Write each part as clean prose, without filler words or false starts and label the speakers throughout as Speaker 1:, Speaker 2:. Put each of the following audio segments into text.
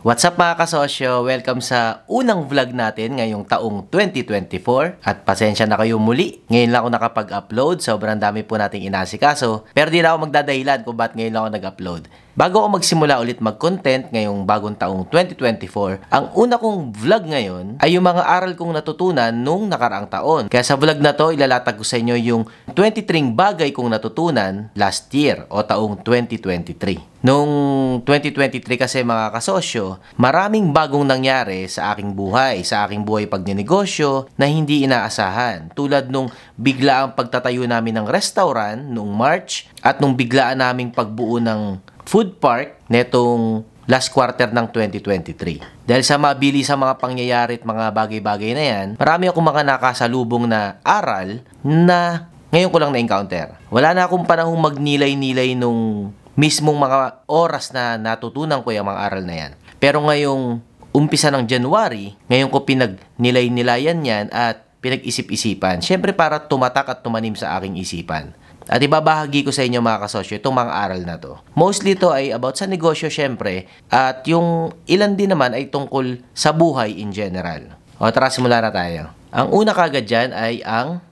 Speaker 1: What's up mga kasosyo? Welcome sa unang vlog natin ngayong taong 2024. At pasensya na kayo muli. Ngayon lang ako nakapag-upload. Sobrang dami po nating inasikaso. Pero di na ako magdadahilan kung ba't ngayon lang ako nag-upload. Bago ako magsimula ulit mag-content ngayong bagong taong 2024, ang una kong vlog ngayon ay yung mga aral kong natutunan nung nakaraang taon. Kaya sa vlog na to, ilalatag ko sa inyo yung 23 bagay kong natutunan last year o taong 2023. Noong 2023 kasi mga kasosyo, maraming bagong nangyari sa aking buhay pagninegosyo na hindi inaasahan. Tulad nung biglaang pagtatayo namin ng restaurant noong March at nung biglaan naming pagbuo ng food park netong last quarter ng 2023. Dahil sa mabili sa mga pangyayari at mga bagay-bagay na yan, marami akong mga nakasalubong na aral na ngayon ko lang na-encounter. Wala na akong panahong magnilay-nilay nung mismong mga oras na natutunan ko yung mga aral na yan. Pero ngayong umpisa ng January, ngayon ko pinagnilay-nilayan yan at pinag-isip-isipan. Siyempre para tumatak at tumanim sa aking isipan. At ibabahagi ko sa inyo mga kasosyo itong mga aral na to. Mostly to ay about sa negosyo syempre at yung ilan din naman ay tungkol sa buhay in general. O tara, simula na tayo. Ang una kagad dyan ay ang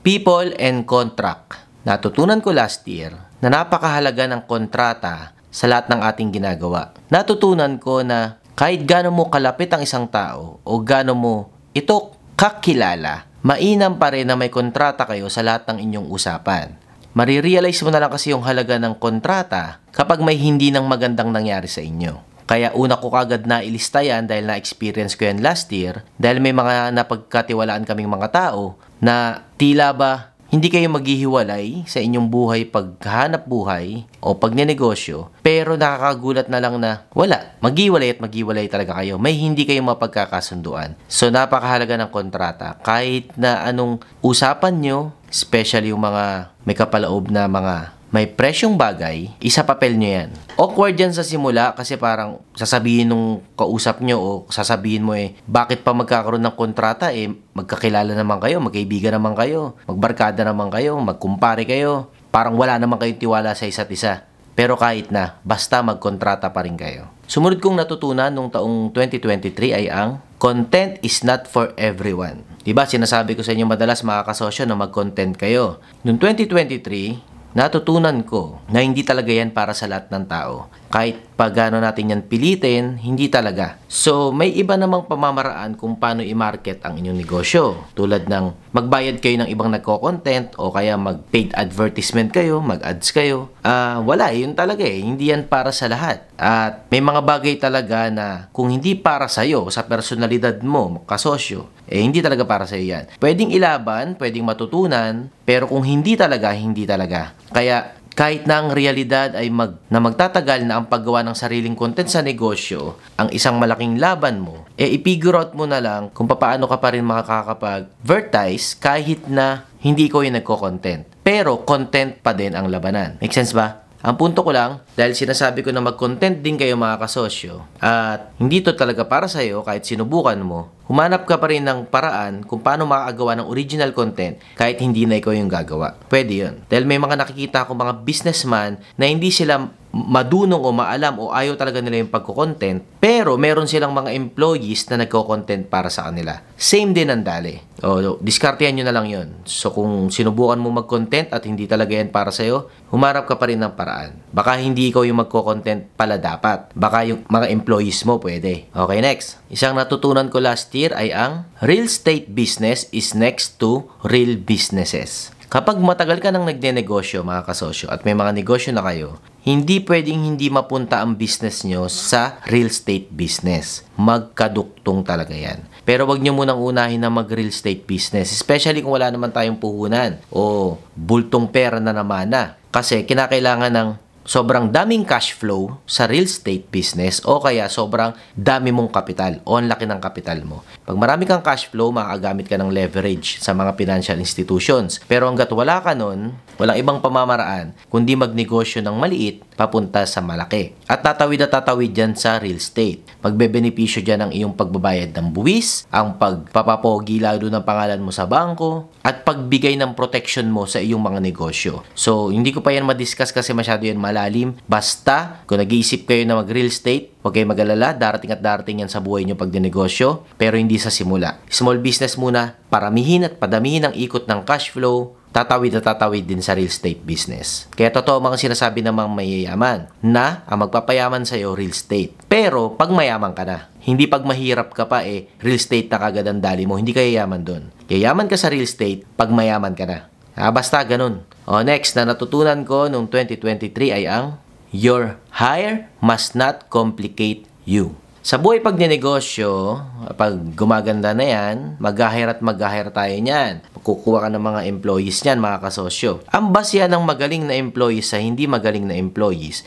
Speaker 1: people and contract. Natutunan ko last year na napakahalaga ng kontrata sa lahat ng ating ginagawa. Natutunan ko na kahit gaano mo kalapit ang isang tao o gaano mo ito kakilala, mainam pa rin na may kontrata kayo sa lahat ng inyong usapan. Marirealize mo na lang kasi yung halaga ng kontrata kapag may hindi nang magandang nangyari sa inyo. Kaya una ko kagad na ilista yan dahil na-experience ko yan last year dahil may mga napagkatiwalaan kaming mga tao na tila ba hindi kayo maghihiwalay sa inyong buhay paghahanap buhay o pagnenegosyo, pero nakakagulat na lang na wala, maghiwalay at maghiwalay talaga kayo. May hindi kayo mapagkakasunduan. So napakahalaga ng kontrata. Kahit na anong usapan nyo, especially yung mga may kapalaob na mga may presyong bagay, isa papel nyo yan. Awkward yan sa simula kasi parang sasabihin nung kausap nyo o sasabihin mo bakit pa magkakaroon ng kontrata magkakilala naman kayo, magkaibigan naman kayo, magbarkada naman kayo, magkumpare kayo. Parang wala naman kayong tiwala sa isa't isa. Pero kahit na, basta magkontrata pa rin kayo. Sumunod kong natutunan nung taong 2023 ay ang content is not for everyone. Diba, sinasabi ko sa inyo madalas mga kasosyo na mag-content kayo. Noong 2023, natutunan ko na hindi talaga yan para sa lahat ng tao. Kahit pag gano'n natin yan pilitin, hindi talaga. So, may iba namang pamamaraan kung paano i-market ang inyong negosyo. Tulad ng magbayad kayo ng ibang nagko-content o kaya mag-paid advertisement kayo, mag-ads kayo. Wala, yun talaga Hindi yan para sa lahat. At may mga bagay talaga na kung hindi para sa'yo, sa personalidad mo, kasosyo, hindi talaga para sa'yo yan. Pwedeng ilaban, pwedeng matutunan, pero kung hindi talaga, hindi talaga. Kaya, kahit na ang realidad ay magtatagal na ang paggawa ng sariling content sa negosyo, ang isang malaking laban mo, i-figure out mo na lang kung paano ka pa rin makakapag-vertise kahit na hindi ko yung nagko-content. Pero content pa din ang labanan. Make sense ba? Ang punto ko lang, dahil sinasabi ko na mag-content din kayo mga kasosyo, at hindi to talaga para sa'yo kahit sinubukan mo, humanap ka pa rin ng paraan kung paano makakagawa ng original content kahit hindi na ikaw yung gagawa. Pwede yun. Dahil may mga nakikita akong mga businessman na hindi sila madunong o maalam o ayaw talaga nila yung pagko-content, pero meron silang mga employees na nagko-content para sa kanila. Same din ang dali. O, diskartehan nyo na lang yun. So, kung sinubukan mo mag-content at hindi talaga yan para sa'yo, humarap ka pa rin ng paraan. Baka hindi ikaw yung magko-content pala dapat. Baka yung mga employees mo pwede. Okay, next. Isang natutunan ko last year ay ang real estate business is next to real businesses. Kapag matagal ka nang nagnenegosyo mga kasosyo at may mga negosyo na kayo, hindi pwedeng hindi mapunta ang business nyo sa real estate business. Magkaduktong talaga yan. Pero wag nyo munang unahin na mag-real estate business, especially kung wala naman tayong puhunan o bultong pera na naman na. Kasi kinakailangan ng sobrang daming cash flow sa real estate business o kaya sobrang dami mong kapital o ang laki ng kapital mo. Pag marami kang cash flow, makakagamit ka ng leverage sa mga financial institutions. Pero hanggat wala ka nun, walang ibang pamamaraan kundi magnegosyo ng maliit papunta sa malaki. At tatawid dyan sa real estate. Magbebenepisyo dyan ang iyong pagbabayad ng buwis, ang pagpapapogi lalo ng pangalan mo sa bangko, at pagbigay ng protection mo sa iyong mga negosyo. So, hindi ko pa yan madiscuss kasi masyado yan malalim. Basta, kung nag-iisip kayo na mag-real estate, huwag kayo mag-alala, darating at darating yan sa buhay nyo pag dinegosyo, pero hindi sa simula. Small business muna, paramihin at padamihin ang ikot ng cash flow, tatawid at tatawid din sa real estate business. Kaya totoo mga sinasabi ng mga mayayaman na ang magpapayaman sa'yo real estate. Pero pag mayaman ka na, hindi pag mahirap ka pa real estate na kagad ang dali mo, hindi ka yayaman doon. Yayaman ka sa real estate pag mayaman ka na. Basta ganun. Next na natutunan ko noong 2023 ay ang your hire must not complicate you. Sa buhay pagnenegosyo, pag gumaganda na yan, mag-hire tayo niyan. Kukuha ka ng mga employees niyan, mga kasosyo. Ang basihan ng magaling na employees sa hindi magaling na employees,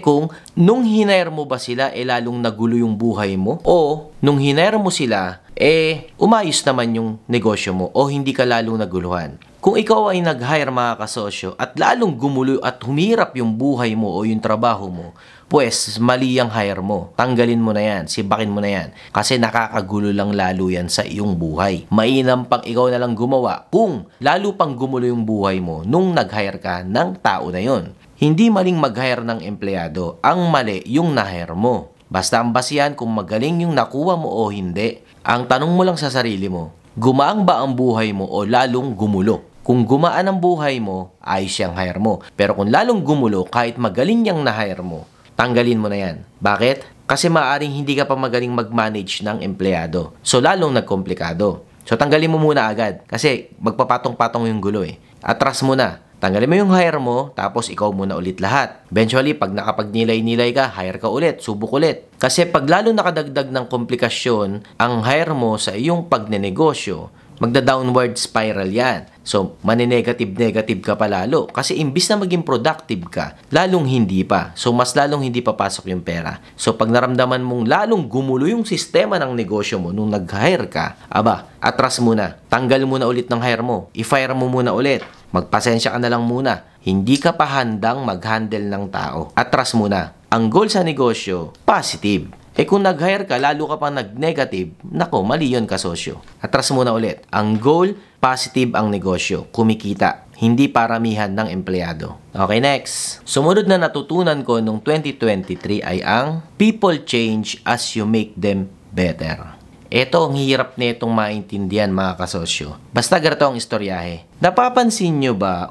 Speaker 1: kung nung hinire mo ba sila, lalong nagulo yung buhay mo? O nung hinire mo sila, umayos naman yung negosyo mo o hindi ka lalong naguluhan? Kung ikaw ay nag-hire mga kasosyo at lalong gumulo at humirap yung buhay mo o yung trabaho mo, pues mali ang hire mo. Tanggalin mo na yan, sibakin mo na yan. Kasi nakakagulo lang lalo yan sa iyong buhay. Mainam pang ikaw na lang gumawa kung lalo pang gumulo yung buhay mo nung nag-hire ka ng tao na yon. Hindi maling mag-hire ng empleyado. Ang mali yung na-hire mo. Basta ang basihan kung magaling yung nakuha mo o hindi. Ang tanong mo lang sa sarili mo, gumaang ba ang buhay mo o lalong gumulo? Kung gumaan ang buhay mo, ayos yung hire mo. Pero kung lalong gumulo, kahit magaling yung na-hire mo, tanggalin mo na yan. Bakit? Kasi maaaring hindi ka pa magaling mag-manage ng empleyado. So, lalong nagkomplikado. So, tanggalin mo muna agad. Kasi magpapatong-patong yung gulo Atras mo na. Tanggalin mo yung hire mo, tapos ikaw muna ulit lahat. Eventually, pag nakapagnilay-nilay ka, hire ka ulit, subok ulit. Kasi pag lalo nakadagdag ng komplikasyon ang hire mo sa iyong pagnenegosyo, magda-downward spiral yan. So, maninegative-negative ka pa lalo. Kasi imbis na maging productive ka, lalong hindi pa. So, mas lalong hindi papasok yung pera. So, pag naramdaman mong lalong gumulo yung sistema ng negosyo mo nung nag-hire ka, atras muna. Tanggal muna ulit ng hire mo. I-fire mo muna ulit. Magpasensya ka na lang muna. Hindi ka pa handang mag-handle ng tao. Atras muna. Ang goal sa negosyo, positive. Kung nag-hire ka, lalo ka pang nag-negative, nako, mali yun kasosyo. Atras muna ulit. Ang goal, positive ang negosyo. Kumikita. Hindi paramihan ng empleyado. Okay, next. Sumunod na natutunan ko noong 2023 ay ang people change as you make them better. Ito ang hirap nitong maintindihan mga kasosyo. Basta ganito ang istoryahe. Napapansin nyo ba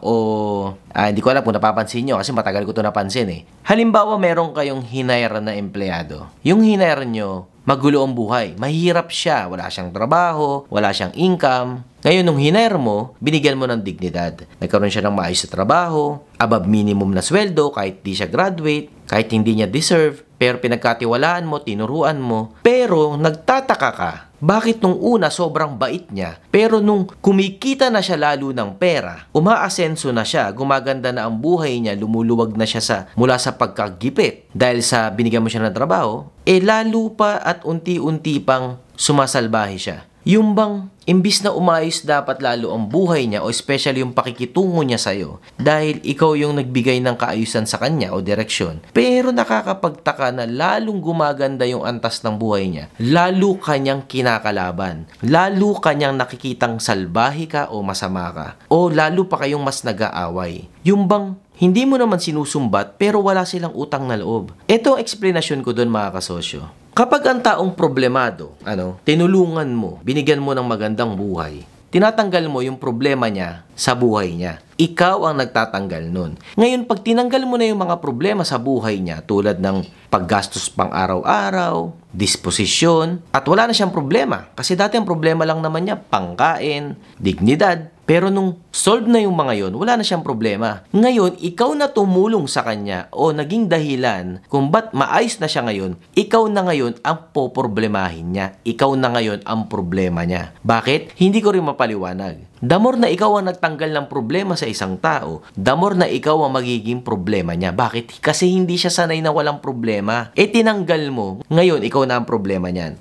Speaker 1: hindi ko alam kung napapansin nyo kasi matagal ko ito napansin Halimbawa meron kayong hinire na empleyado. Yung hinire nyo, magulo ang buhay. Mahirap siya. Wala siyang trabaho, wala siyang income. Ngayon, nung hinire mo, binigyan mo ng dignidad. Nagkaroon siya ng maayos na trabaho, above minimum na sweldo, kahit di siya graduate, kahit hindi niya deserve, pero pinagkatiwalaan mo, tinuruan mo. Pero, nagtataka ka, bakit nung una sobrang bait niya, pero nung kumikita na siya lalo ng pera, umaasenso na siya, gumaganda na ang buhay niya, lumuluwag na siya mula sa pagkagipit dahil sa binigyan mo siya ng trabaho, lalo pa at unti-unti pang sumasalbahe siya. Yung bang, imbis na umayos dapat lalo ang buhay niya o especially yung pakikitungo niya sa'yo dahil ikaw yung nagbigay ng kaayusan sa kanya o direksyon. Pero nakakapagtaka na lalong gumaganda yung antas ng buhay niya. Lalo kanyang kinakalaban. Lalo kanyang nakikitang salbahe ka o masama ka. O lalo pa kayong mas nag-aaway. Yung bang, hindi mo naman sinusumbat pero wala silang utang na loob. Ito ang explanation ko doon mga kasosyo. Kapag ang taong problemado, tinulungan mo, binigyan mo ng magandang buhay, tinatanggal mo yung problema niya sa buhay niya. Ikaw ang nagtatanggal nun. Ngayon, pag tinanggal mo na yung mga problema sa buhay niya, tulad ng paggastos pang araw-araw, disposisyon, at wala na siyang problema. Kasi dati ang problema lang naman niya, pangkain, dignidad. Pero nung solve na yung mga yon, wala na siyang problema. Ngayon, ikaw na tumulong sa kanya o naging dahilan kung ba't maayos na siya ngayon, ikaw na ngayon ang poproblemahin niya. Ikaw na ngayon ang problema niya. Bakit? Hindi ko rin mapaliwanag. The more na ikaw ang nagtanggal ng problema sa isang tao, the more na ikaw ang magiging problema niya. Bakit? Kasi hindi siya sanay na walang problema. Tinanggal mo. Ngayon, ikaw na ang problema niyan.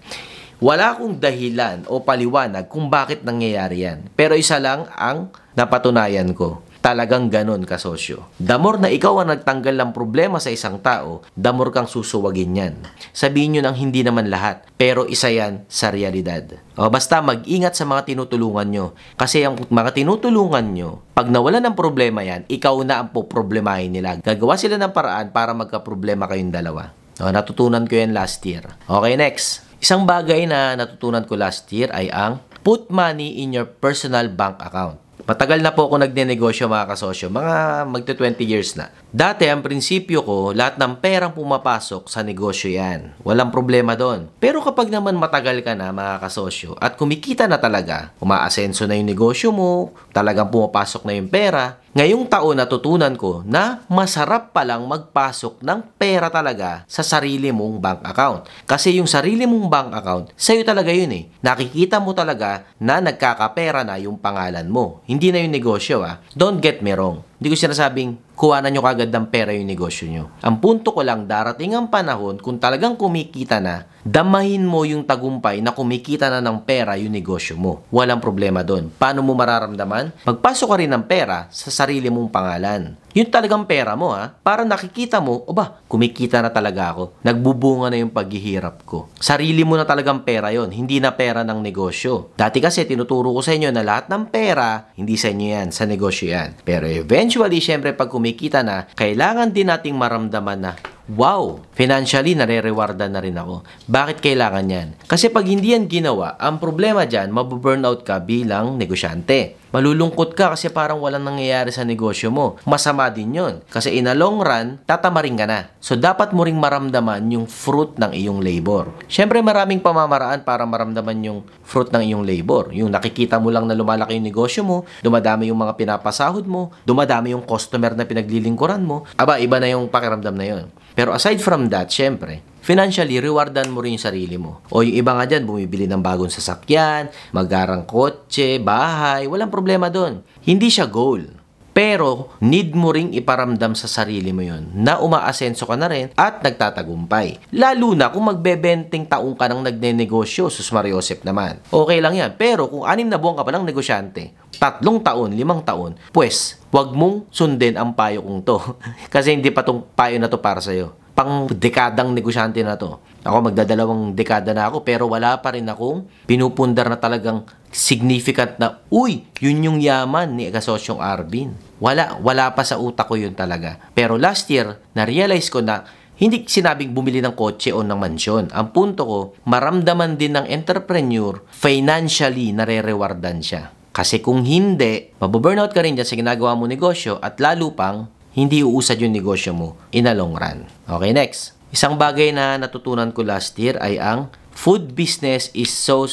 Speaker 1: Wala akong dahilan o paliwanag kung bakit nangyayari yan. Pero isa lang ang napatunayan ko. Talagang ganun, kasosyo. The more na ikaw ang nagtanggal ng problema sa isang tao, the more kang susuwagin yan. Sabihin nyo nang hindi naman lahat, pero isa yan sa realidad. O basta mag-ingat sa mga tinutulungan nyo. Kasi ang mga tinutulungan nyo, pag nawala ng problema yan, ikaw na ang poproblemahin nila. Gagawa sila ng paraan para magka-problema kayong dalawa. O, natutunan ko yan last year. Okay, next. Isang bagay na natutunan ko last year ay ang put money in your personal bank account. Matagal na po ako nagnenegosyo, mga kasosyo, mga magte 20 years na. Dati ang prinsipyo ko, lahat ng perang pumapasok sa negosyo yan. Walang problema doon. Pero kapag naman matagal ka na, mga kasosyo, at kumikita na talaga, umaasenso na yung negosyo mo, talagang pumapasok na yung pera, ngayong taon natutunan ko na masarap palang magpasok ng pera talaga sa sarili mong bank account. Kasi yung sarili mong bank account, sa'yo talaga yun eh. Nakikita mo talaga na nagkakapera na yung pangalan mo. Hindi na yung negosyo Don't get me wrong. Hindi ko sinasabing kuhanan nyo kagad ng pera yung negosyo nyo. Ang punto ko lang, darating ang panahon kung talagang kumikita na, damahin mo yung tagumpay na kumikita na ng pera yung negosyo mo. Walang problema doon. Paano mo mararamdaman? Magpasok ka rin ng pera sa sarili mong pangalan. Yun talagang pera mo para nakikita mo, kumikita na talaga ako. Nagbubunga na yung paghihirap ko. Sarili mo na talagang pera yon, hindi na pera ng negosyo. Dati kasi tinuturo ko sa inyo na lahat ng pera, hindi sa inyo yan, sa negosyo yan. Pero eventually, syempre pag kumikita na, kailangan din nating maramdaman na, wow, financially nare-rewardan na rin ako. Bakit kailangan yan? Kasi pag hindi yan ginawa, ang problema dyan, mabuburnout ka bilang negosyante. Malulungkot ka kasi parang walang nangyayari sa negosyo mo. Masama din yun. Kasi in a long run, tatamarin ka na. So, dapat mo ring maramdaman yung fruit ng iyong labor. Siyempre, maraming pamamaraan para maramdaman yung fruit ng iyong labor. Yung nakikita mo lang na lumalaki yung negosyo mo, dumadami yung mga pinapasahod mo, dumadami yung customer na pinaglilingkuran mo. Iba na yung pakiramdam na yun. Pero aside from that, syempre, financially, rewardan mo rin yung sarili mo. O yung iba nga dyan, bumibili ng bagong sasakyan, magarang kotse, bahay, walang problema doon. Hindi siya goal. Pero, need mo ring iparamdam sa sarili mo yun na umaasenso ka na rin at nagtatagumpay. Lalo na kung magbe-20 taong ka nang nagnenegosyo, sus Mariosep naman. Okay lang yan. Pero kung 6 na buwan ka pa ng negosyante, 3 taon, 5 taon, pues, wag mong sundin ang payo kong to. Kasi hindi pa tong payo na to para sa'yo. Pang dekadang negosyante na to. Ako magdadalawang dekada na ako pero wala pa rin akong pinupundar na talagang significant na, yun yung yaman ni kasosyong Arvin. Wala pa sa utak ko yun talaga. Pero last year, na-realize ko na hindi sinabing bumili ng kotse o ng mansyon. Ang punto ko, maramdaman din ng entrepreneur, financially nare-rewardan siya. Kasi kung hindi, mabuburnout ka rin dyan sa ginagawa mo negosyo at lalo pang, hindi uusad yung negosyo mo in a long run. Okay, next. Isang bagay na natutunan ko last year ay ang food business is so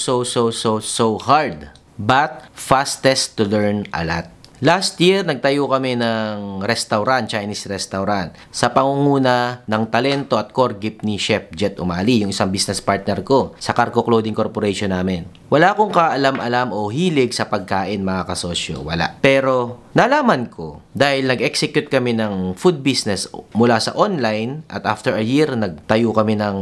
Speaker 1: hard, but fastest to learn a lot. Last year, nagtayo kami ng restaurant, Chinese restaurant, sa pangunguna ng talento at core gift ni Chef Jet Umali, yung isang business partner ko, sa Carco Clothing Corporation namin. Wala akong kaalam-alam o hilig sa pagkain, mga kasosyo. Wala. Pero, nalaman ko, dahil nag-execute kami ng food business mula sa online, at after a year, nagtayo kami ng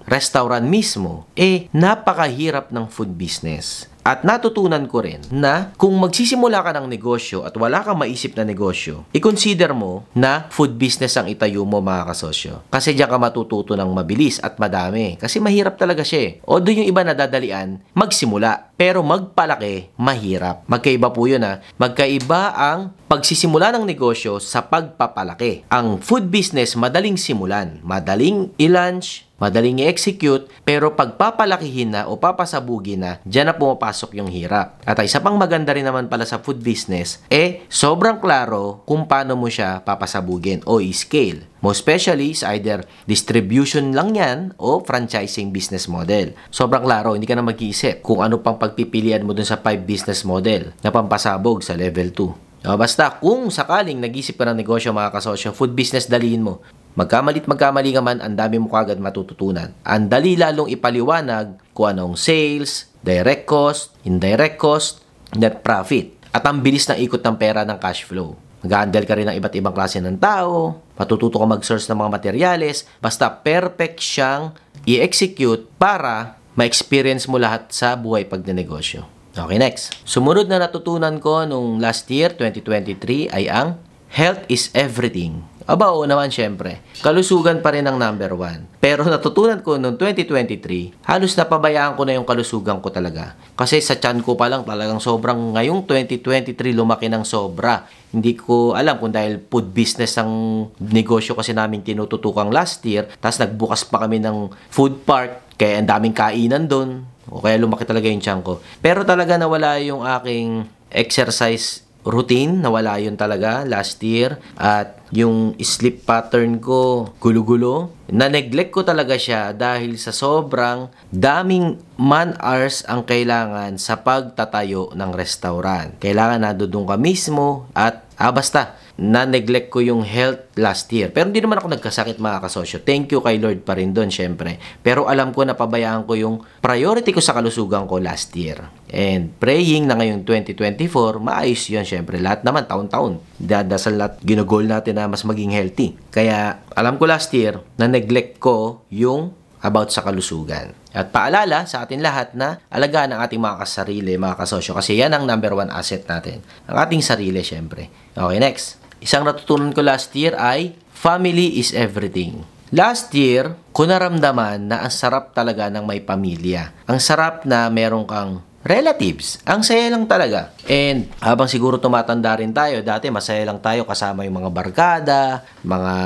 Speaker 1: restaurant mismo, napakahirap ng food business. At natutunan ko rin na kung magsisimula ka ng negosyo at wala kang maisip na negosyo, i-consider mo na food business ang itayo mo, mga kasosyo. Kasi diyan ka matututo ng mabilis at madami. Kasi mahirap talaga siya. O doon yung iba na dadalian, magsimula. Pero magpalaki, mahirap. Magkaiba po yun Magkaiba ang pagsisimula ng negosyo sa pagpapalaki. Ang food business, madaling simulan. Madaling i-launch, madaling i-execute, pero pagpapalakihin na o papasabugin na, dyan na pumapasok yung hirap. At isa pang maganda rin naman pala sa food business, sobrang klaro kung paano mo siya papasabugin o i-scale. Most especially, is either distribution lang yan o franchising business model. Sobrang klaro, hindi ka na mag-iisip kung ano pang pagpipilian mo dun sa 5 business model na pampasabog sa level 2. Basta, kung sakaling nag-isip ka ng negosyo, mga kasosyo, food business, daliin mo. Magkamali ka man, ang dami mo kagad matututunan. Ang dali lalong ipaliwanag kung anong sales, direct cost, indirect cost, net profit. At ang bilis ng ikot ng pera ng cash flow. Mag-handle ka rin ng iba't ibang klase ng tao, matututo ka mag-source ng mga materyales, basta perfect siyang i-execute para ma-experience mo lahat sa buhay pagninegosyo. Okay, next. Sumunod na natutunan ko nung last year, 2023, ay ang health is everything. Aba, oo naman syempre. Kalusugan pa rin ang number 1. Pero natutunan ko noong 2023, halos napabayaan ko na yung kalusugan ko talaga. Kasi sa tiyan ko pa lang talagang sobrang, ngayong 2023 lumaki ng sobra. Hindi ko alam kung dahil food business ang negosyo kasi namin tinututukang last year, tapos nagbukas pa kami ng food park, kaya ang daming kainan doon. O kaya lumaki talaga yung tiyan ko. Pero talaga nawala yung aking exercise routine, nawala yun talaga last year. At yung sleep pattern ko, gulo-gulo. Na-neglect ko talaga siya dahil sa sobrang daming man-hours ang kailangan sa pagtatayo ng restaurant. Kailangan nandoon ka mismo at basta, na-neglect ko yung health last year. Pero hindi naman ako nagkasakit mga kasosyo. Thank you kay Lord pa rin doon, syempre. Pero alam ko na pabayaan ko yung priority ko sa kalusugan ko last year. And praying na ngayong 2024, maayos yun syempre. Lahat naman, taon-taon. Dadasal lahat, ginagol natin na mas maging healthy. Kaya, alam ko last year, na-neglect ko yung about sa kalusugan. At paalala sa atin lahat na alagaan ang ating mga kasarili, mga kasosyo. Kasi yan ang number 1 asset natin. Ang ating sarili, syempre. Okay, next. Isang natutunan ko last year ay family is everything. Last year, ko naramdaman na ang sarap talaga ng may pamilya. Ang sarap na meron kang relatives. Ang saya lang talaga. And habang siguro tumatanda rin tayo, dati masaya lang tayo kasama yung mga barkada, mga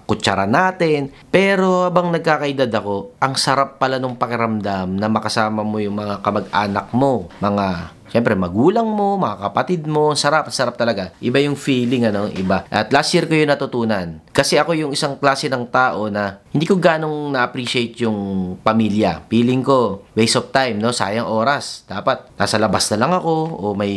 Speaker 1: kutsara natin. Pero habang nagkakaedad ako, ang sarap pala nung pakiramdam na makasama mo yung mga kamag-anak mo, siyempre, magulang mo, mga kapatid mo, sarap talaga. Iba yung feeling, iba. At last year ko yun natutunan. Kasi ako yung isang klase ng tao na hindi ko ganong na-appreciate yung pamilya. Feeling ko, waste of time, sayang oras. Dapat, nasa labas na lang ako o may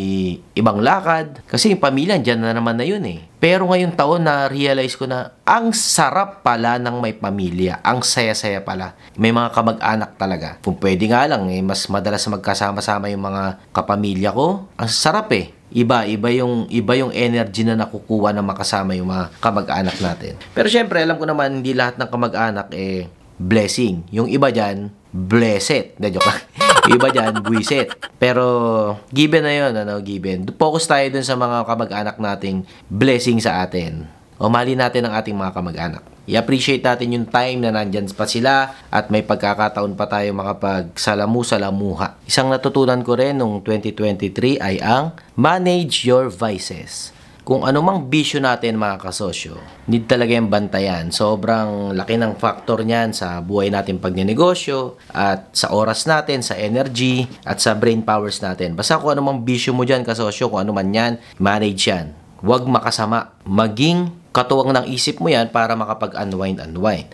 Speaker 1: ibang lakad. Kasi yung pamilya, dyan na naman na yun eh. Pero ngayong taon na-realize ko na ang sarap pala ng may pamilya. Ang saya-saya pala. May mga kamag-anak talaga. Kung pwede nga lang, mas madalas magkasama-sama yung mga kapamilya ko. Ang sarap eh. Iba yung energy na nakukuha na makasama yung mga kamag-anak natin. Pero syempre, alam ko naman, hindi lahat ng kamag-anak blessing. Yung iba dyan, blessed. Joke lang. Iba dyan, buwisit. Pero, given na yun, given. Focus tayo dun sa mga kamag-anak nating blessing sa atin. O mali natin ang ating mga kamag-anak. I-appreciate natin yung time na nandyan pa sila at may pagkakataon pa tayo makapagsalamu-salamuha. Isang natutunan ko rin nung 2023 ay ang manage your vices. Kung anumang bisyo natin mga kasosyo, need talaga yung bantayan. Sobrang laki ng factor niyan sa buhay natin pag ninegosyo at sa oras natin, sa energy at sa brain powers natin. Basta kung anumang bisyo mo dyan kasosyo, kung anuman yan, manage yan. Huwag makasama. Maging katuwang ng isip mo yan para makapag-unwind.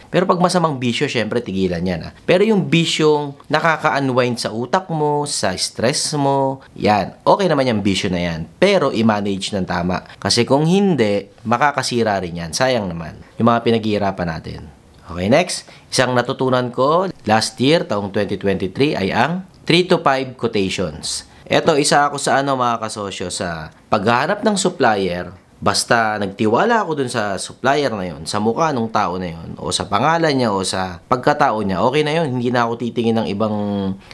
Speaker 1: Pero pag masamang bisyo, syempre tigilan yan. Pero yung bisyong nakaka-unwind sa utak mo, sa stress mo, yan. Okay naman yung bisyo na yan. Pero i-manage ng tama. Kasi kung hindi, makakasira rin yan. Sayang naman. Yung mga pinaghihirapan natin. Okay, next. Isang natutunan ko last year, taong 2023, ay ang 3 to 5 quotations. Eto, isa ako sa mga kasosyo sa paghahanap ng supplier. Basta nagtiwala ako dun sa supplier na yon, sa mukha ng tao na yon, o sa pangalan niya, o sa pagkatao niya, okay na yon. Hindi na ako titingin ng ibang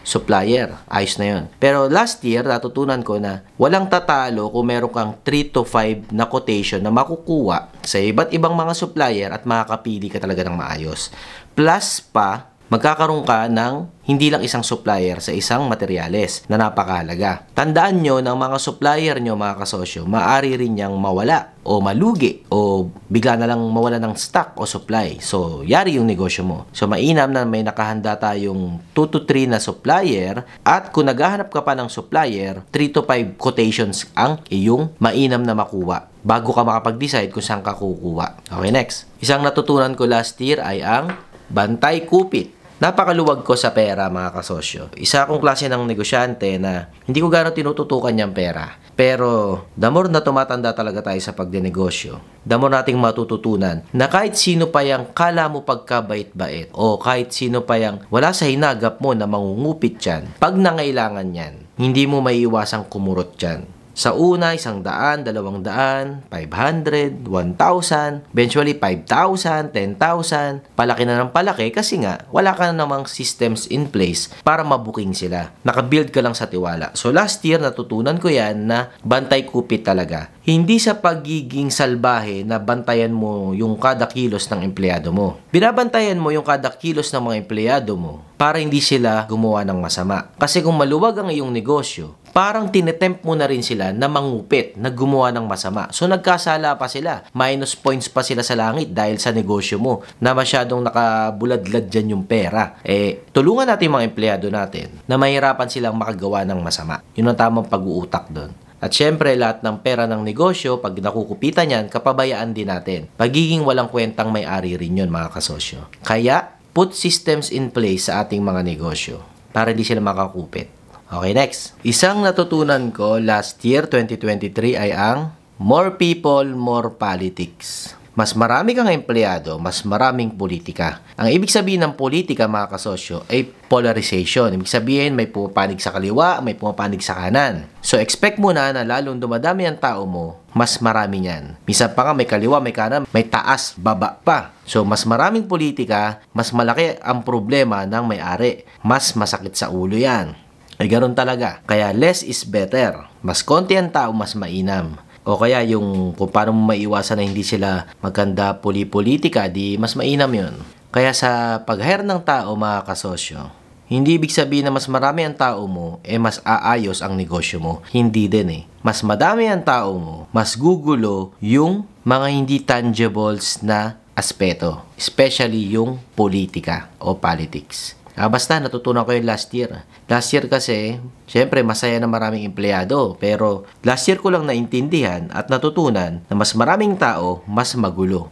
Speaker 1: supplier. Ayos na yon. Pero last year, natutunan ko na walang tatalo kung meron kang 3 to 5 na quotation na makukuha sa iba't ibang mga supplier at makakapili ka talaga ng maayos. Plus pa, magkakaroon ka ng hindi lang isang supplier sa isang materyales na napakahalaga. Tandaan nyo na ang mga supplier nyo, mga kasosyo, maaari rin niyang mawala o malugi o bigla na lang mawala ng stock o supply. So, yari yung negosyo mo. So, mainam na may nakahanda tayong 2 to 3 na supplier at kung naghahanap ka pa ng supplier, 3 to 5 quotations ang iyong mainam na makuha bago ka makapag-decide kung saan ka kukuha. Okay, next. Isang natutunan ko last year ay ang bantay kupit. Napakaluwag ko sa pera, mga kasosyo. Isa akong klase ng negosyante na hindi ko gano'ng tinututukan niyang pera. Pero, the more na tumatanda talaga tayo sa pagdinegosyo, the more nating matututunan na kahit sino pa yung kala mo pagkabait-bait o kahit sino pa yung wala sa hinagap mo na mangungupit yan, pag nangailangan yan, hindi mo maiiwasang kumurot yan. Sa una, 100, 200, 500, 1,000, eventually 5,000, 10,000. Palaki na ng palaki kasi nga wala ka na namang systems in place para mabuking sila. Nakabuild ka lang sa tiwala. So last year, natutunan ko yan na bantay kupit talaga. Hindi sa pagiging salbahe na bantayan mo yung kada kilos ng empleyado mo. Binabantayan mo yung kada kilos ng mga empleyado mo para hindi sila gumawa ng masama. Kasi kung maluwag ang iyong negosyo, parang tinetempt mo na rin sila na mangupit, na gumawa ng masama. So nagkasala pa sila. Minus points pa sila sa langit dahil sa negosyo mo na masyadong nakabuladlad dyan yung pera. Tulungan natin yung mga empleyado natin na mahirapan silang makagawa ng masama. Yun ang tamang pag-uutak doon. At syempre, lahat ng pera ng negosyo, pag nakukupitan yan, kapabayaan din natin. Pagiging walang kwentang may-ari rin yun, mga kasosyo. Kaya, put systems in place sa ating mga negosyo para hindi sila makakupit. Okay, next. Isang natutunan ko last year, 2023, ay ang more people, more politics. Mas marami kang empleyado, mas maraming politika. Ang ibig sabihin ng politika, mga kasosyo, ay polarization. Ibig sabihin, may pumapanig sa kaliwa, may pumapanig sa kanan. So, expect mo na lalong dumadami ang tao mo, mas marami niyan. Minsan pa nga, may kaliwa, may kanan, may taas, baba pa. So, mas maraming politika, mas malaki ang problema ng may-ari. Mas masakit sa ulo yan. Ay ganoon talaga. Kaya less is better. Mas konti ang tao, mas mainam. O kaya yung kung paano mo maiwasan na hindi sila maganda politika, di mas mainam yun. Kaya sa pag-hire ng tao, mga kasosyo, hindi ibig sabihin na mas marami ang tao mo, mas aayos ang negosyo mo. Hindi din Mas madami ang tao mo, mas gugulo yung mga hindi tangibles na aspeto. Especially yung politika o politics. Basta natutunan ko yung last year. Last year kasi, syempre masaya na maraming empleyado. Pero last year ko lang naintindihan at natutunan na mas maraming tao, mas magulo.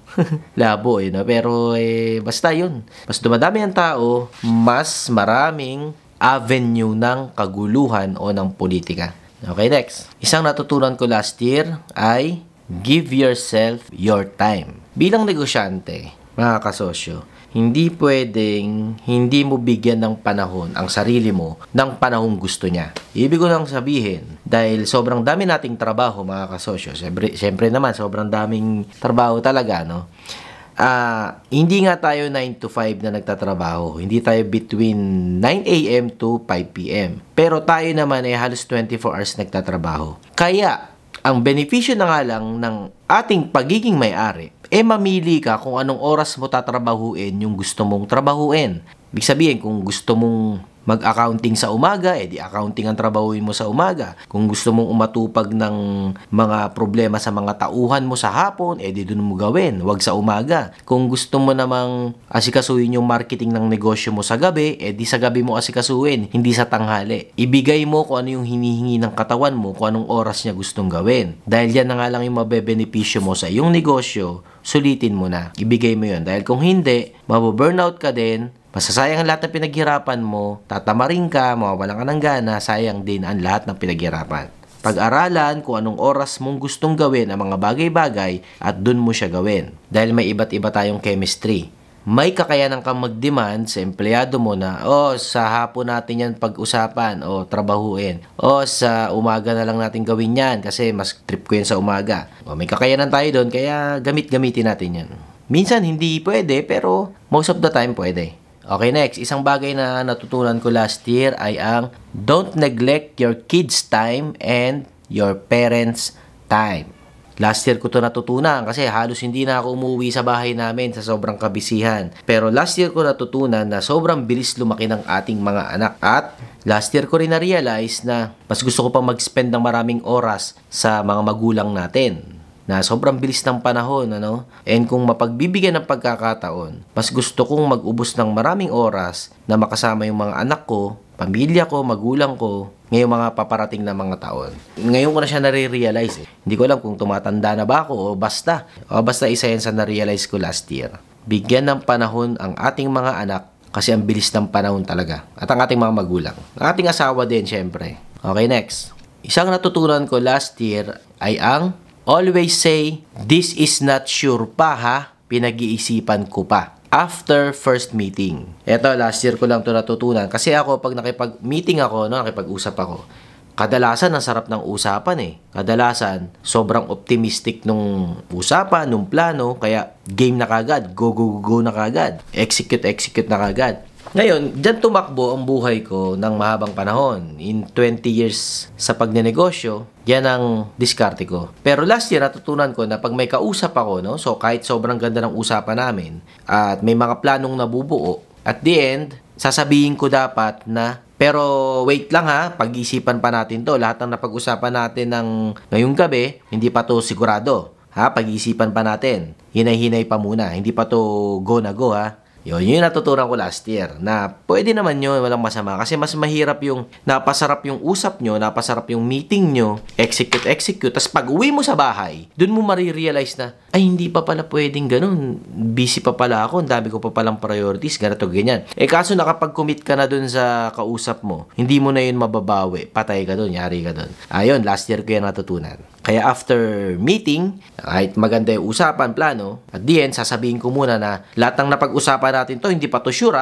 Speaker 1: Labo pero basta yun. Mas dumadami ang tao, mas maraming avenue ng kaguluhan o ng politika. Okay, next. Isang natutunan ko last year ay give yourself your time. Bilang negosyante, mga kasosyo, hindi pwedeng hindi mo bigyan ng panahon ang sarili mo ng panahong gusto niya. Ibig ko lang sabihin, dahil sobrang dami nating trabaho, mga kasosyo, siyempre naman, sobrang daming trabaho talaga, no? Hindi nga tayo 9 to 5 na nagtatrabaho. Hindi tayo between 9 a.m. to 5 p.m. Pero tayo naman ay halos 24 hours nagtatrabaho. Kaya, ang benepisyo na nga lang ng ating pagiging may-ari, mamili ka kung anong oras mo tatrabahuin yung gusto mong trabahuin. Ibig sabihin, kung gusto mong mag-accounting sa umaga, di accounting ang trabahuin mo sa umaga. Kung gusto mong umatupag ng mga problema sa mga tauhan mo sa hapon, di doon mo gawin, wag sa umaga. Kung gusto mo namang asikasuhin yung marketing ng negosyo mo sa gabi, di sa gabi mo asikasuhin, hindi sa tanghali. Ibigay mo kung ano yung hinihingi ng katawan mo, kung anong oras niya gustong gawin. Dahil yan na nga lang yung mabebenepisyo mo sa iyong negosyo, sulitin mo na. Ibigay mo yun. Dahil kung hindi, mababurnout ka din, masasayang ang lahat ng pinaghirapan mo, tatamarin ka, mawawalan ka ng gana, sayang din ang lahat ng pinaghirapan. Pag-aralan kung anong oras mong gustong gawin ang mga bagay-bagay at dun mo siya gawin. Dahil may iba't iba tayong chemistry. May kakayanan kang mag-demand sa empleyado mo na, sa hapon natin yan pag-usapan o trabahuin. Sa umaga na lang natin gawin yan kasi mas trip ko yan sa umaga. May kakayanan tayo doon kaya gamitin natin yan. Minsan hindi pwede pero most of the time pwede. Okay, next. Isang bagay na natutunan ko last year ay ang don't neglect your kids' time and your parents' time. Last year ko to natutunan kasi halos hindi na ako umuwi sa bahay namin sa sobrang kabisihan. Pero last year ko natutunan na sobrang bilis lumaki ng ating mga anak. At last year ko rin na-realize na mas gusto ko pa mag-spend ng maraming oras sa mga magulang natin. Na sobrang bilis ng panahon, And kung mapagbibigyan ng pagkakataon, mas gusto kong mag-ubos ng maraming oras na makasama yung mga anak ko, pamilya ko, magulang ko, ngayong mga paparating na mga taon. Ngayon ko na siya nare-realize. Hindi ko alam kung tumatanda na ba ako o basta. Basta isa yan sa na-realize ko last year. Bigyan ng panahon ang ating mga anak kasi ang bilis ng panahon talaga. At ang ating mga magulang. Ang ating asawa din, syempre. Okay, next. Isang natutunan ko last year ay ang always say, this is not sure pa ha, pinag-iisipan ko pa. After first meeting. Eto, last year ko lang ito natutunan. Kasi ako, pag nakipag-meeting ako, nakipag-usap ako, kadalasan ang sarap ng usapan eh. Kadalasan, sobrang optimistic nung usapan, nung plano, kaya game na kagad, go, go, go, go na kagad, execute, execute na kagad. Ngayon, dyan tumakbo ang buhay ko ng mahabang panahon. In 20 years sa pagnenegosyo, yan ang diskarte ko. Pero last year, natutunan ko na pag may kausap ako, no? So kahit sobrang ganda ng usapan namin, at may mga planong nabubuo, at the end, sasabihin ko dapat na, pero wait lang ha, pag-isipan pa natin to. Lahat ng napag-usapan natin ng ngayong gabi, hindi pa to sigurado. Ha, pag-isipan pa natin. Hinay-hinay pa muna. Hindi pa to go na go ha. Yun yung natutunan ko last year na pwede naman yun, walang masama. Kasi mas mahirap yung napasarap yung usap nyo, napasarap yung meeting nyo, execute, execute. Tapos pag uwi mo sa bahay, dun mo marirealize na, ay hindi pa pala pwedeng ganun. Busy pa pala ako, ang dami ko pa palang priorities, ganito, ganyan. Kaso nakapag-commit ka na dun sa kausap mo, hindi mo na yun mababawi. Patay ka dun, yari ka dun. Ayun, last year ko yan natutunan. Kaya after meeting, kahit maganda yung usapan, plano, at the end, sasabihin ko muna na lahat ng napag-usapan natin to, hindi pa to sure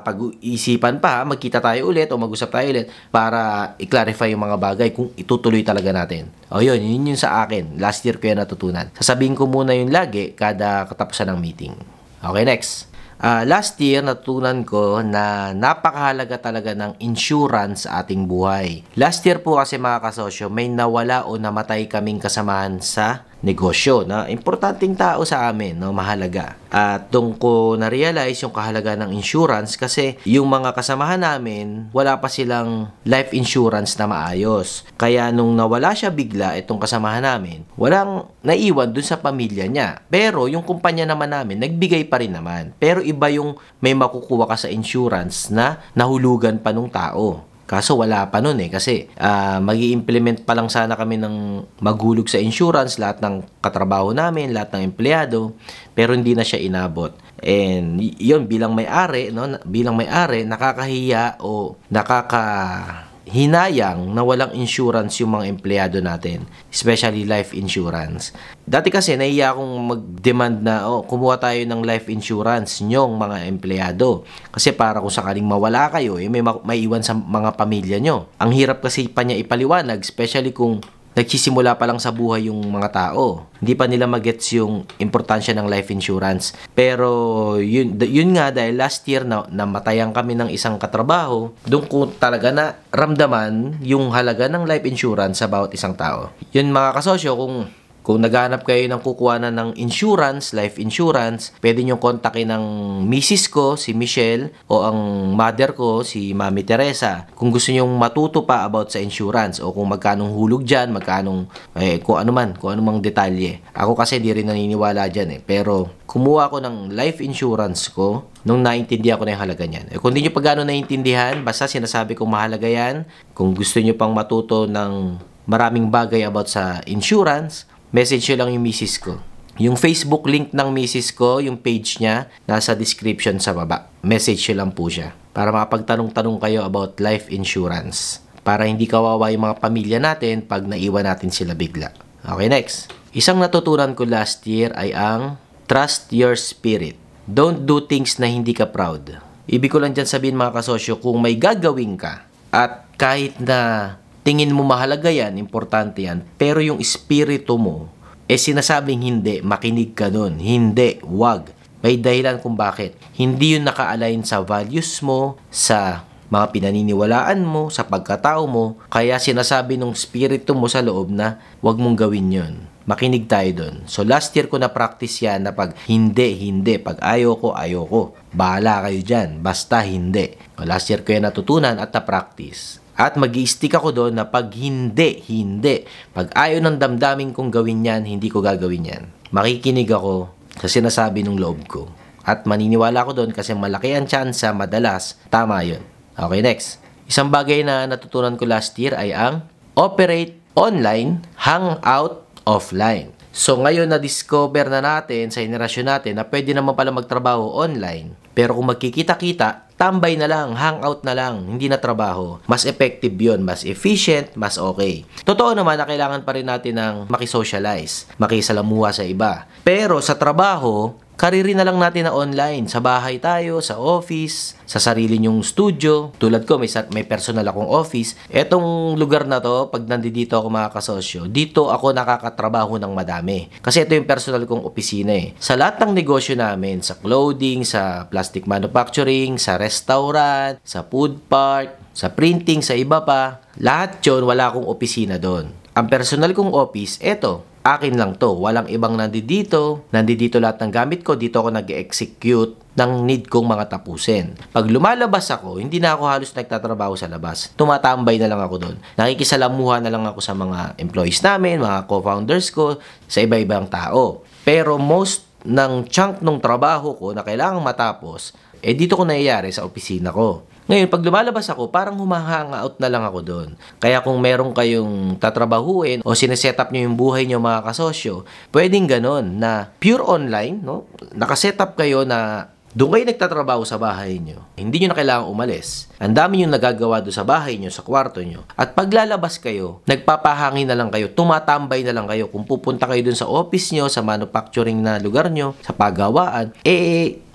Speaker 1: pag-isipan pa, magkita tayo ulit o mag-usap tayo ulit para i-clarify yung mga bagay kung itutuloy talaga natin. O yun yung sa akin. Last year ko yan natutunan. Sasabihin ko muna yung lagi kada katapusan ng meeting. Okay, next. Last year, natutunan ko na napakahalaga talaga ng insurance sa ating buhay. Last year po kasi mga kasosyo, may nawala o namatay kaming kasamahan sa negosyo na importanteng tao sa amin, no, mahalaga. At doon ko na-realize yung kahalaga ng insurance kasi yung mga kasamahan namin, wala pa silang life insurance na maayos. Kaya nung nawala siya bigla, itong kasamahan namin, walang naiwan dun sa pamilya niya. Pero yung kumpanya naman namin, nagbigay pa rin naman. Pero iba yung may makukuha ka sa insurance na nahulugan pa nung tao. Kaso wala pa nun kasi mag-i-implement pa lang sana kami ng maghulog sa insurance, lahat ng katrabaho namin, lahat ng empleyado, pero hindi na siya inabot. And yun, bilang may-ari, no, nakakahiya o hinayang na walang insurance yung mga empleyado natin, especially life insurance. Dati kasi nahiya akong mag-demand na kumuha tayo ng life insurance nyong mga empleyado kasi para kung sakaling mawala kayo, may iwan sa mga pamilya nyo. Ang hirap kasi pa niya ipaliwanag, especially kung nagsisimula pa lang sa buhay yung mga tao. Hindi pa nila magets yung importansya ng life insurance. Pero yun nga, dahil last year na namatayan kami ng isang katrabaho, doon ko talaga na ramdaman yung halaga ng life insurance sa bawat isang tao. Yun mga kasosyo, kung naghahanap kayo ng kukuhanan ng insurance, life insurance, pwede nyo kontakin ng misis ko, si Michelle, o ang mother ko, si Mami Teresa. Kung gusto nyong matuto pa about sa insurance, o kung magkanong hulog dyan, kung anumang detalye. Ako kasi di rin naniniwala dyan pero kumuha ako ng life insurance ko nung naintindihan ko na yung halaga niyan. Kung di nyo pa gano'n naintindihan, basta sinasabi kong mahalaga yan. Kung gusto nyo pang matuto ng maraming bagay about sa insurance, message nyo lang yung misis ko. Yung Facebook link ng misis ko, yung page niya, nasa description sa baba. Message nyo lang po siya. Para makapagtanong-tanong kayo about life insurance. Para hindi kawawa yung mga pamilya natin pag naiwan natin sila bigla. Okay, next. Isang natutunan ko last year ay ang trust your spirit. Don't do things na hindi ka proud. Ibig ko lang dyan sabihin mga kasosyo, kung may gagawin ka at kahit na tingin mo mahalaga yan, importante yan, pero yung espiritu mo, sinasabing hindi, makinig ka nun. Hindi, wag. May dahilan kung bakit. Hindi yun naka-align sa values mo, sa mga pinaniniwalaan mo, sa pagkatao mo, kaya sinasabi ng espiritu mo sa loob na wag mong gawin yun. Makinig tayo dun. So last year ko na-practice yan na pag hindi. Pag ayoko. Bahala kayo dyan. Basta hindi. Last year ko yan natutunan at na-practice. At mag-i-stick ako doon na pag hindi. Pag ayaw ng damdamin kong gawin yan, hindi ko gagawin yan. Makikinig ako sa sinasabi ng loob ko. At maniniwala ako doon kasi malaki ang tsansa, madalas, tama yun. Okay, next. Isang bagay na natutunan ko last year ay ang operate online, hang out offline. So ngayon na-discover na natin sa henerasyon natin na pwede naman pala magtrabaho online. Pero kung magkikita-kita, tambay na lang, hangout na lang, hindi na trabaho. Mas effective yun, mas efficient, mas okay. Totoo naman na kailangan pa rin natin ng makisocialize, makisalamuha sa iba. Pero sa trabaho, kariri na lang natin na online. Sa bahay tayo, sa office, sa sarili nyong studio. Tulad ko, may personal akong office. Etong lugar na to, pag nandito ako mga kasosyo, dito ako nakakatrabaho ng madami. Kasi ito yung personal kong opisina eh. Sa lahat ng negosyo namin, sa clothing, sa plastic manufacturing, sa restaurant, sa food park, sa printing, sa iba pa, lahat yun, wala akong opisina doon. Ang personal kong office, eto, akin lang to. Walang ibang nandito. Nandito lahat ng gamit ko. Dito ako nag-execute ng need kong mga tapusin. Pag lumalabas ako, hindi na ako halos nagtatrabaho sa labas. Tumatambay na lang ako doon. Nakikisalamuha na lang ako sa mga employees namin, mga co-founders ko, sa iba-ibang tao. Pero most ng chunk ng trabaho ko na kailangang matapos, dito ko nangyayari sa opisina ko. Ngayon, pag lumalabas ako, parang humahang-out na lang ako doon. Kaya kung meron kayong tatrabahuin o sineset up nyo yung buhay nyo mga kasosyo, pwedeng ganon na pure online, no? Nakaset up kayo na doon kayo nagtatrabaho sa bahay nyo. Hindi nyo na kailangang umalis. Ang dami nyo nagagawa doon sa bahay nyo, sa kwarto nyo. At paglalabas kayo, nagpapahangin na lang kayo, tumatambay na lang kayo. Kung pupunta kayo doon sa office nyo, sa manufacturing na lugar nyo, sa paggawaan,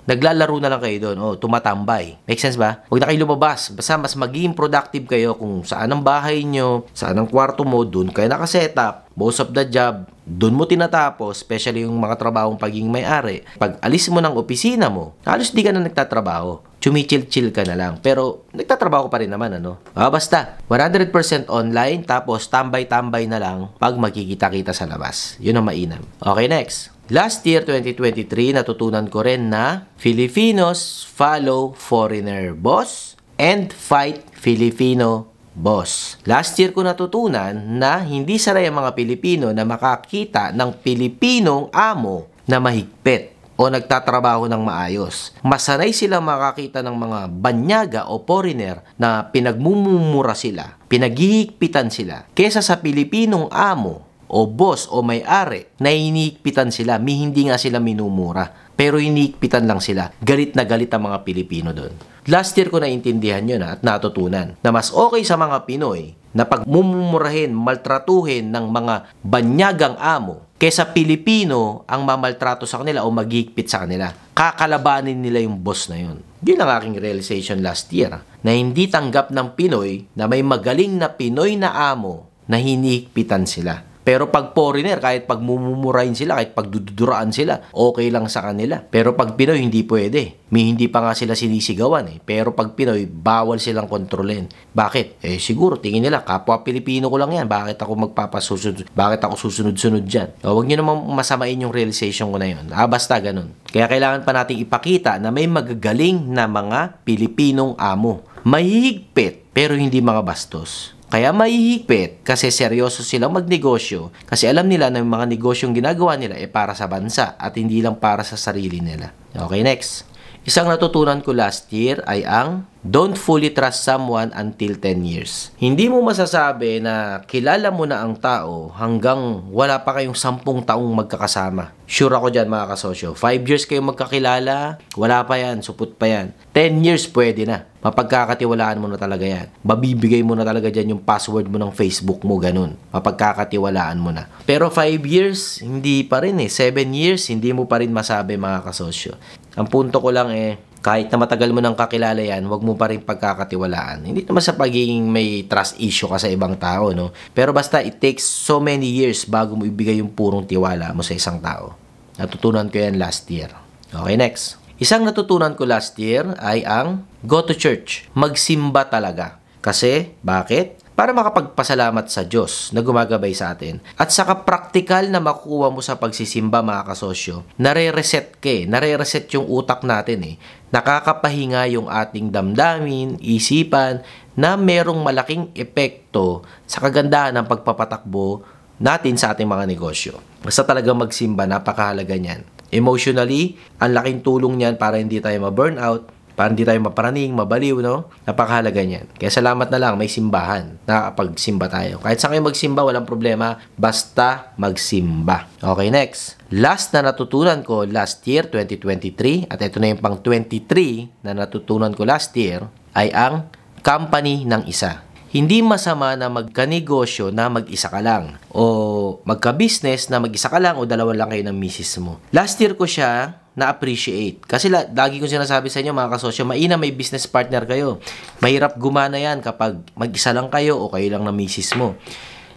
Speaker 1: naglalaro na lang kayo doon. Tumatambay. Make sense ba? Huwag na kayo lumabas. Basta mas maging productive kayo kung saan ang bahay nyo, saan ang kwarto mo, doon kayo nakasetup. Most of the job, doon mo tinatapos, especially yung mga trabahong pagiging may-ari. Pag alis mo ng opisina mo, halos di ka na nagtatrabaho. Chumichill-chill ka na lang. Pero, nagtatrabaho pa rin naman, ano? Basta, 100% online, tapos tambay-tambay na lang pag magkikita-kita sa labas. Yun ang mainam. Okay, next. Last year, 2023, natutunan ko rin na Filipinos follow foreigner boss and fight Filipino boss. Last year ko natutunan na hindi sanay ang mga Pilipino na makakita ng Pilipinong amo na mahigpit o nagtatrabaho ng maayos. Masanay sila makakita ng mga banyaga o foreigner na pinagmumura sila, pinaghihigpitan sila, kesa sa Pilipinong amo o boss o may-ari na hinihigpitan sila, hindi nga sila minumura. Pero hinihigpitan lang sila. Galit na galit ang mga Pilipino doon. Last year ko naintindihan yun at natutunan na mas okay sa mga Pinoy na pagmumurahin, maltratuhin ng mga banyagang amo kesa Pilipino ang mamaltrato sa kanila o maghihigpit sa kanila. Kakalabanin nila yung boss na yun. Yun ang aking realization last year na hindi tanggap ng Pinoy na may magaling na Pinoy na amo na hinihigpitan sila. Pero pag foreigner, kahit pag mumumurahin sila, kahit pag duduraan sila, okay lang sa kanila. Pero pag Pinoy, hindi pwede. Hindi pa nga sila sinisigawan eh. Pero pag Pinoy, bawal silang kontrolin. Bakit? Siguro, tingin nila, kapwa Pilipino ko lang yan. Bakit ako magpapasusunod? Bakit ako susunod-sunod dyan? Huwag nyo naman masamain yung realization ko na yun. Basta ganun. Kaya kailangan pa nating ipakita na may magagaling na mga Pilipinong amo. Mahihigpit, pero hindi mga bastos. Kaya mahihigpit kasi seryoso silang magnegosyo kasi alam nila na yung mga negosyong ginagawa nila para sa bansa at hindi lang para sa sarili nila. Okay, next. Isang natutunan ko last year ay ang don't fully trust someone until 10 years. Hindi mo masasabi na kilala mo na ang tao hanggang wala pa kayong 10 taong magkakasama. Sure ako dyan mga kasosyo. 5 years kayong magkakilala, wala pa yan, supot pa yan. 10 years pwede na. Mapagkakatiwalaan mo na talaga yan. Mabibigay mo na talaga dyan yung password mo ng Facebook mo, ganun. Mapagkakatiwalaan mo na. Pero 5 years, hindi pa rin 7 years, hindi mo pa rin masabi mga kasosyo. Ang punto ko lang kahit na matagal mo nang kakilala yan, wag mo pa rin pagkakatiwalaan. Hindi naman sa pagiging may trust issue ka sa ibang tao, no? Pero basta it takes so many years bago mo ibigay yung purong tiwala mo sa isang tao. Natutunan ko yan last year. Okay, next. Isang natutunan ko last year ay ang go to church. Magsimba talaga. Kasi, bakit? Para makapagpasalamat sa Diyos na gumagabay sa atin. At saka praktikal na makukuha mo sa pagsisimba mga kasosyo, nare-reset nare-reset yung utak natin Nakakapahinga yung ating damdamin, isipan, na merong malaking epekto sa kagandahan ng pagpapatakbo natin sa ating mga negosyo. Basta talagang magsimba, napakahalaga niyan. Emotionally, ang laking tulong niyan para hindi tayo ma-burnout, para hindi tayo maparaning, mabaliw, no? Napakahalaga niyan. Kaya salamat na lang, may simbahan. Nakakapagsimba tayo. Kahit saan kayo magsimba, walang problema. Basta magsimba. Okay, next. Last na natutunan ko last year, 2023, at ito na yung pang 23 na natutunan ko last year, ay ang company ng isa. Hindi masama na magkanegosyo na mag-isa ka lang. O magka-business na mag-isa ka lang o dalawa lang kayo ng misis mo. Last year ko siya na-appreciate. Kasi lagi kong sinasabi sa inyo mga kasosyo, mainam may business partner kayo. Mahirap gumana yan kapag mag-isa lang kayo o kayo lang na misis mo.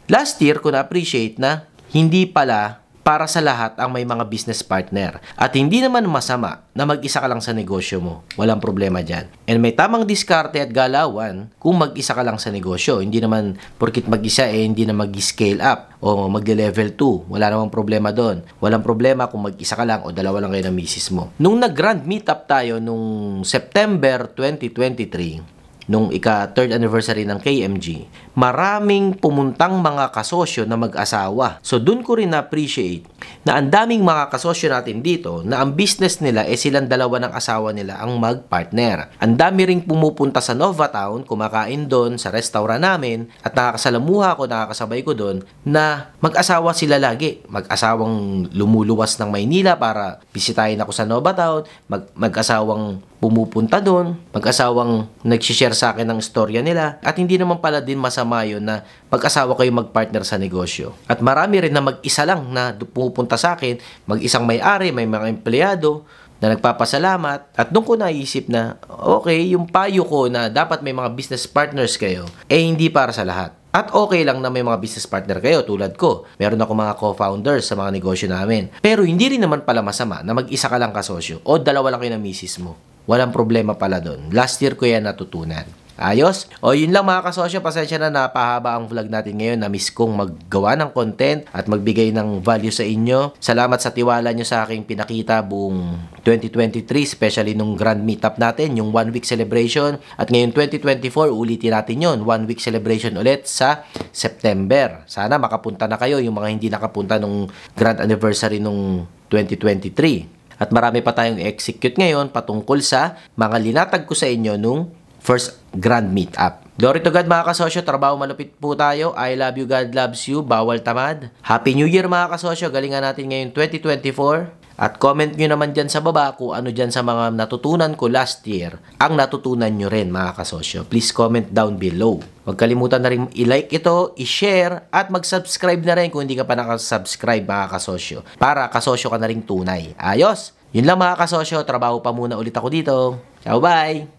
Speaker 1: Last year ko na-appreciate na hindi pala para sa lahat ang may mga business partner. At hindi naman masama na mag-isa ka lang sa negosyo mo. Walang problema dyan. And may tamang diskarte at galawan kung mag-isa ka lang sa negosyo. Hindi naman porkit mag-isa hindi na mag-scale up o mag-level 2. Wala namang problema doon. Walang problema kung mag-isa ka lang o dalawa lang kayo ng misis mo. Nung nag-grand meetup tayo nung September 2023, nung ika-third anniversary ng KMG, maraming pumuntang mga kasosyo na mag-asawa. So, dun ko rin na-appreciate na ang daming mga kasosyo natin dito na ang business nila silang dalawa ng asawa nila ang mag-partner. Ang dami ring pumupunta sa Nova Town, kumakain doon sa restaurant namin at nakakasalamuha ko, nakakasabay ko doon na mag-asawa sila lagi. Mag-asawang lumuluwas ng Maynila para bisitahin ako sa Nova Town, mag-asawang pumupunta doon, mag-asawang nag-share sa akin ng istorya nila, at hindi naman pala din masama yun na mag-asawa kayo mag-partner sa negosyo. At marami rin na mag-isa lang na pumupunta sa akin, mag-isang may-ari, may mga empleyado na nagpapasalamat, at doon ko naisip na okay, yung payo ko na dapat may mga business partners kayo, hindi para sa lahat. At okay lang na may mga business partner kayo tulad ko. Meron ako mga co-founders sa mga negosyo namin. Pero hindi rin naman pala masama na mag-isa ka lang kasosyo o dalawa lang kayo ng misis mo. Walang problema pala doon. Last year ko yan natutunan. Ayos? O yun lang mga kasosyo, pasensya na napahaba ang vlog natin ngayon. Na-miss kong maggawa ng content at magbigay ng value sa inyo. Salamat sa tiwala nyo sa aking pinakita buong 2023, especially nung grand meetup natin, yung 1 week celebration. At ngayon 2024, ulitin natin yun. 1 week celebration ulit sa September. Sana makapunta na kayo, yung mga hindi nakapunta nung grand anniversary nung 2023. At marami pa tayong execute ngayon patungkol sa mga linatag ko sa inyo nung first grand meetup. Glory to God mga kasosyo, trabaho malupit po tayo. I love you, God loves you, bawal tamad. Happy New Year mga kasosyo, galingan natin ngayon 2024. At comment nyo naman dyan sa baba kung ano dyan sa mga natutunan ko last year, ang natutunan nyo rin mga kasosyo. Please comment down below. Huwag kalimutan na rin i-like ito, i-share, at mag-subscribe na rin kung hindi ka pa nakasubscribe mga kasosyo. Para kasosyo ka na rin tunay. Ayos! Yun lang mga kasosyo, trabaho pa muna ulit ako dito. Ciao, bye!